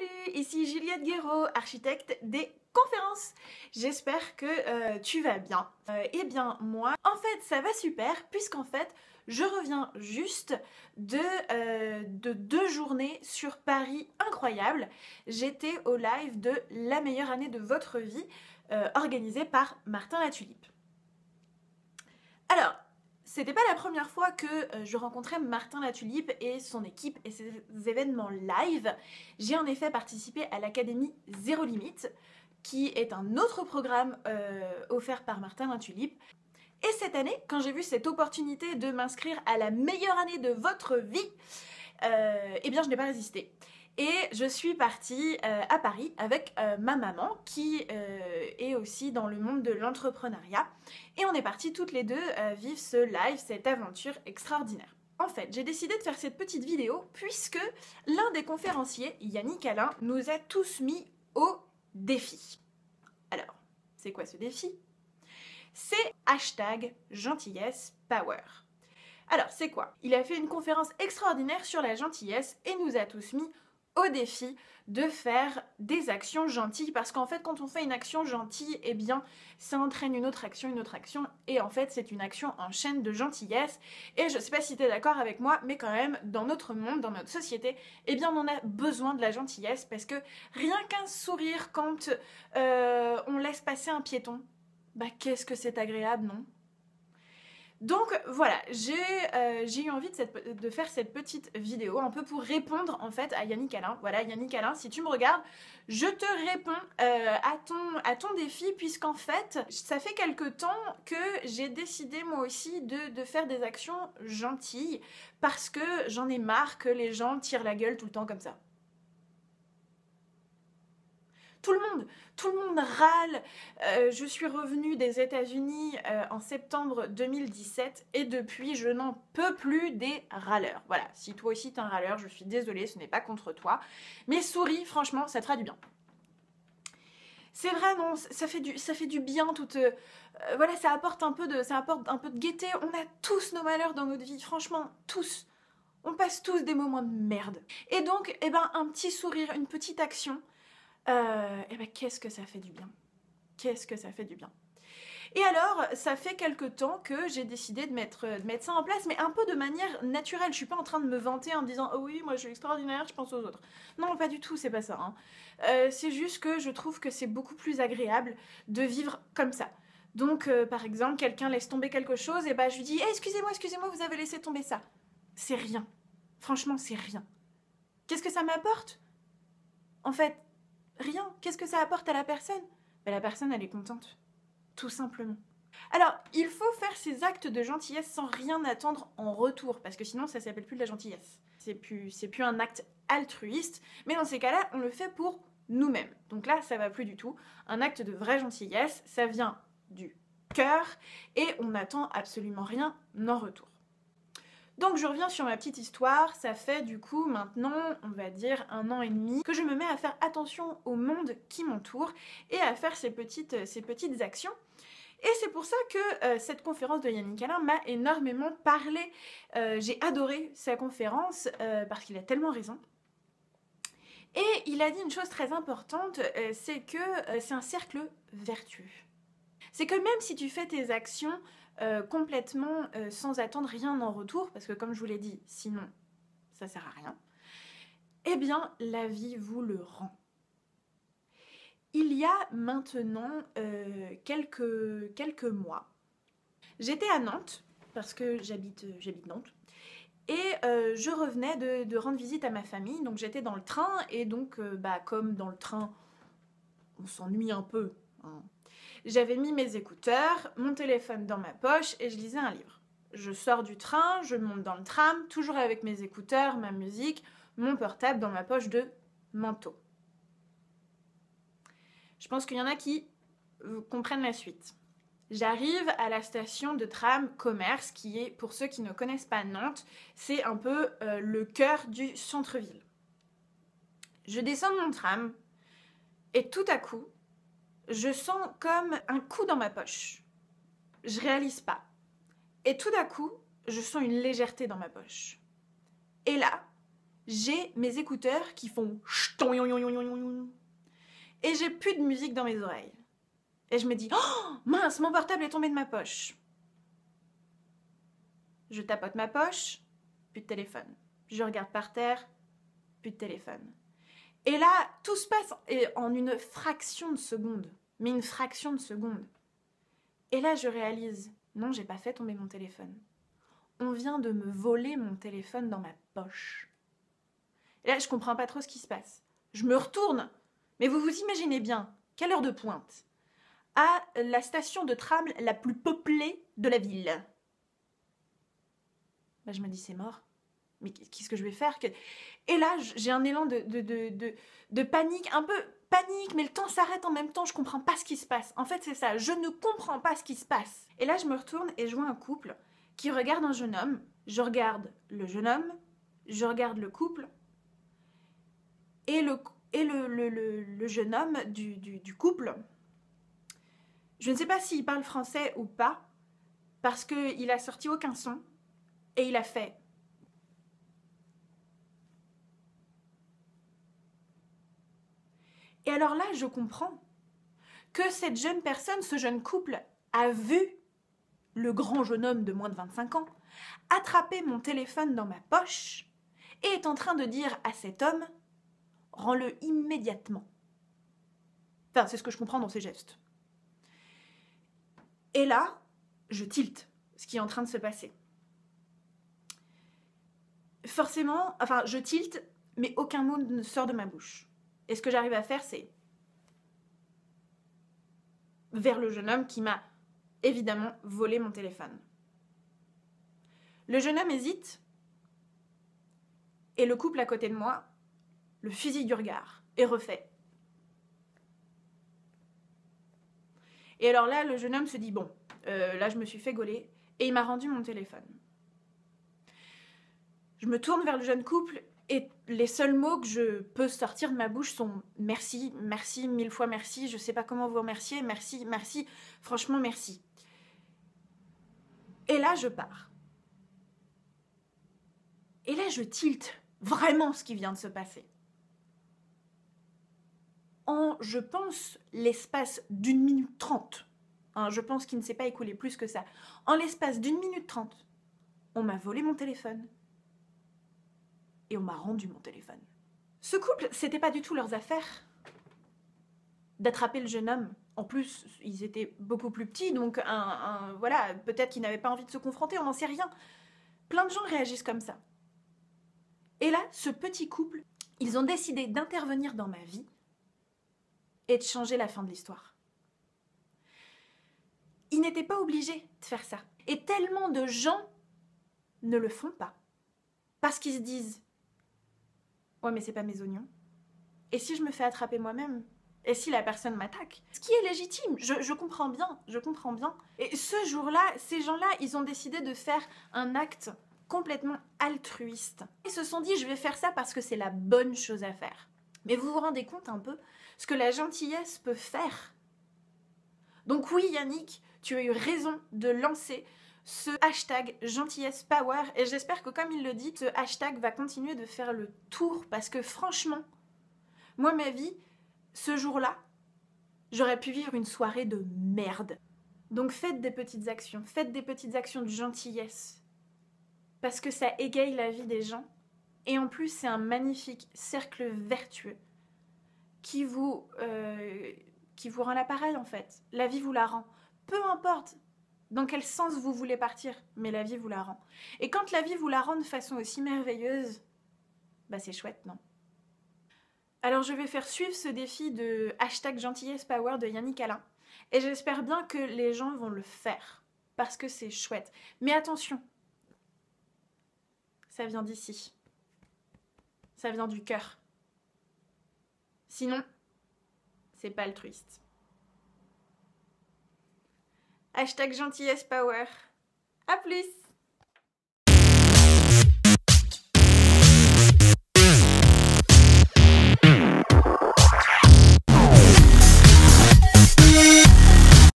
Salut, ici Juliette Guéraud, architecte des conférences. J'espère que tu vas bien. Eh bien moi, en fait ça va super puisqu'en fait je reviens juste de 2 journées sur Paris incroyables. J'étais au live de La meilleure année de votre vie organisé par Martin Latulippe. Alors, c'était pas la première fois que je rencontrais Martin Latulippe et son équipe et ses événements live. J'ai en effet participé à l'Académie Zéro Limite, qui est un autre programme offert par Martin Latulippe. Et cette année, quand j'ai vu cette opportunité de m'inscrire à la meilleure année de votre vie, eh bien je n'ai pas résisté. Et je suis partie à Paris avec ma maman qui est aussi dans le monde de l'entrepreneuriat. Et on est partis toutes les deux vivre ce live, cette aventure extraordinaire. En fait, j'ai décidé de faire cette petite vidéo puisque l'un des conférenciers, Yannick Alain, nous a tous mis au défi. Alors, c'est quoi ce défi? C'est #gentillesse-power. Alors, c'est quoi? Il a fait une conférence extraordinaire sur la gentillesse et nous a tous mis au défi de faire des actions gentilles, parce qu'en fait quand on fait une action gentille, eh bien ça entraîne une autre action, et en fait c'est une action en chaîne de gentillesse. Et je sais pas si tu es d'accord avec moi, mais quand même dans notre monde, dans notre société, eh bien on en a besoin de la gentillesse, parce que rien qu'un sourire quand on laisse passer un piéton, bah qu'est-ce que c'est agréable, non? Donc voilà, j'ai eu envie de faire cette petite vidéo un peu pour répondre en fait à Yannick Alain. Voilà, Yannick Alain, si tu me regardes, je te réponds à ton défi, puisqu'en fait, ça fait quelque temps que j'ai décidé moi aussi de faire des actions gentilles, parce que j'en ai marre que les gens tirent la gueule tout le temps comme ça. Tout le monde râle. Je suis revenue des États-Unis en septembre 2017 et depuis, je n'en peux plus des râleurs. Voilà, si toi aussi t'es un râleur, je suis désolée, ce n'est pas contre toi. Mais souris, franchement, ça te fera du bien. C'est vrai, non, ça fait du bien, voilà, ça apporte un peu de gaieté. On a tous nos malheurs dans notre vie, franchement, tous. On passe tous des moments de merde. Et donc, eh ben, un petit sourire, une petite action, et ben qu'est-ce que ça fait du bien. Qu'est-ce que ça fait du bien. Et alors, ça fait quelque temps que j'ai décidé de mettre ça en place, mais un peu de manière naturelle. Je suis pas en train de me vanter en me disant « Oh oui, moi je suis extraordinaire, je pense aux autres ». Non, pas du tout, c'est pas ça. Hein. C'est juste que je trouve que c'est beaucoup plus agréable de vivre comme ça. Donc, par exemple, quelqu'un laisse tomber quelque chose, et ben je lui dis hey, « excusez-moi, vous avez laissé tomber ça ». C'est rien. Franchement, c'est rien. Qu'est-ce que ça m'apporte? En fait, rien. Qu'est-ce que ça apporte à la personne? Ben, la personne, elle est contente. Tout simplement. Alors, il faut faire ces actes de gentillesse sans rien attendre en retour, parce que sinon, ça s'appelle plus de la gentillesse. C'est plus un acte altruiste, mais dans ces cas-là, on le fait pour nous-mêmes. Donc là, ça va plus du tout. Un acte de vraie gentillesse, ça vient du cœur, et on n'attend absolument rien en retour. Donc je reviens sur ma petite histoire, ça fait du coup maintenant, on va dire 1 an et demi, que je me mets à faire attention au monde qui m'entoure et à faire ces petites actions. Et c'est pour ça que cette conférence de Yannick Alain m'a énormément parlé. J'ai adoré sa conférence parce qu'il a tellement raison. Et il a dit une chose très importante, c'est que c'est un cercle vertueux. C'est que même si tu fais tes actions complètement sans attendre rien en retour, parce que comme je vous l'ai dit, sinon ça sert à rien, eh bien la vie vous le rend. Il y a maintenant quelques mois, j'étais à Nantes, parce que j'habite Nantes, et je revenais de rendre visite à ma famille, donc j'étais dans le train, et donc comme dans le train on s'ennuie un peu, hein. J'avais mis mes écouteurs, mon téléphone dans ma poche et je lisais un livre. Je sors du train, je monte dans le tram, toujours avec mes écouteurs, ma musique, mon portable dans ma poche de manteau. Je pense qu'il y en a qui comprennent la suite. J'arrive à la station de tram Commerce, qui est, pour ceux qui ne connaissent pas Nantes, c'est un peu le cœur du centre-ville. Je descends de mon tram et tout à coup, je sens comme un coup dans ma poche. Je réalise pas. Et tout d'un coup, je sens une légèreté dans ma poche. Et là, j'ai mes écouteurs qui font ch'ton et j'ai plus de musique dans mes oreilles. Et je me dis, oh mince, mon portable est tombé de ma poche. Je tapote ma poche, plus de téléphone. Je regarde par terre, plus de téléphone. Et là, tout se passe en une fraction de seconde. Mais une fraction de seconde. Et là, je réalise, non, j'ai pas fait tomber mon téléphone. On vient de me voler mon téléphone dans ma poche. Et là, je comprends pas trop ce qui se passe. Je me retourne. Mais vous vous imaginez bien, quelle heure de pointe, à la station de tram la plus peuplée de la ville. Là, je me dis, c'est mort. Mais qu'est-ce que je vais faire? Et là, j'ai un élan de panique, un peu panique, mais le temps s'arrête en même temps, je comprends pas ce qui se passe. En fait, c'est ça, je ne comprends pas ce qui se passe. Et là, je me retourne et je vois un couple qui regarde un jeune homme. Je regarde le jeune homme, je regarde le couple, et le jeune homme du couple, je ne sais pas s'il parle français ou pas, parce qu'il a sorti aucun son, et il a fait... Et alors là, je comprends que cette jeune personne, ce jeune couple, a vu le grand jeune homme de moins de 25 ans attraper mon téléphone dans ma poche et est en train de dire à cet homme « Rends-le immédiatement ». Enfin, c'est ce que je comprends dans ses gestes. Et là, je tilte ce qui est en train de se passer. Forcément, enfin, je tilte, mais aucun mot ne sort de ma bouche. Et ce que j'arrive à faire, c'est vers le jeune homme qui m'a évidemment volé mon téléphone. Le jeune homme hésite et le couple à côté de moi le fusille du regard et refait. Et alors là, le jeune homme se dit, bon, là je me suis fait gauler et il m'a rendu mon téléphone. Je me tourne vers le jeune couple et les seuls mots que je peux sortir de ma bouche sont merci, merci, 1000 fois merci, je sais pas comment vous remercier, merci, merci, franchement merci. Et là, je pars. Et là, je tilte vraiment ce qui vient de se passer. En, je pense, l'espace d'1 minute 30, je pense qu'il ne s'est pas écoulé plus que ça, en l'espace d'1 minute 30, on m'a volé mon téléphone et on m'a rendu mon téléphone. Ce couple, c'était pas du tout leurs affaires d'attraper le jeune homme. En plus, ils étaient beaucoup plus petits, donc voilà, peut-être qu'ils n'avaient pas envie de se confronter, on n'en sait rien. Plein de gens réagissent comme ça. Et là, ce petit couple, ils ont décidé d'intervenir dans ma vie et de changer la fin de l'histoire. Ils n'étaient pas obligés de faire ça. Et tellement de gens ne le font pas. Parce qu'ils se disent « Ouais, mais c'est pas mes oignons. Et si je me fais attraper moi-même ? Et si la personne m'attaque ?» Ce qui est légitime, je comprends bien, je comprends bien. Et ce jour-là, ces gens-là, ils ont décidé de faire un acte complètement altruiste. Ils se sont dit « Je vais faire ça parce que c'est la bonne chose à faire. » Mais vous vous rendez compte un peu ce que la gentillesse peut faire? Donc oui, Yannick, tu as eu raison de lancer ce hashtag gentillesse power et j'espère que, comme il le dit, ce hashtag va continuer de faire le tour parce que franchement, moi, ma vie, ce jour-là, j'aurais pu vivre une soirée de merde. Donc faites des petites actions de gentillesse parce que ça égaye la vie des gens et en plus c'est un magnifique cercle vertueux qui vous rend l'appareil en fait. La vie vous la rend. Peu importe dans quel sens vous voulez partir, mais la vie vous la rend. Et quand la vie vous la rend de façon aussi merveilleuse, bah c'est chouette, non? Alors je vais faire suivre ce défi de hashtag gentillesse power de Yannick Alain. Et j'espère bien que les gens vont le faire. Parce que c'est chouette. Mais attention, ça vient d'ici. Ça vient du cœur. Sinon, c'est pas altruiste. Hashtag gentillesse power. À plus!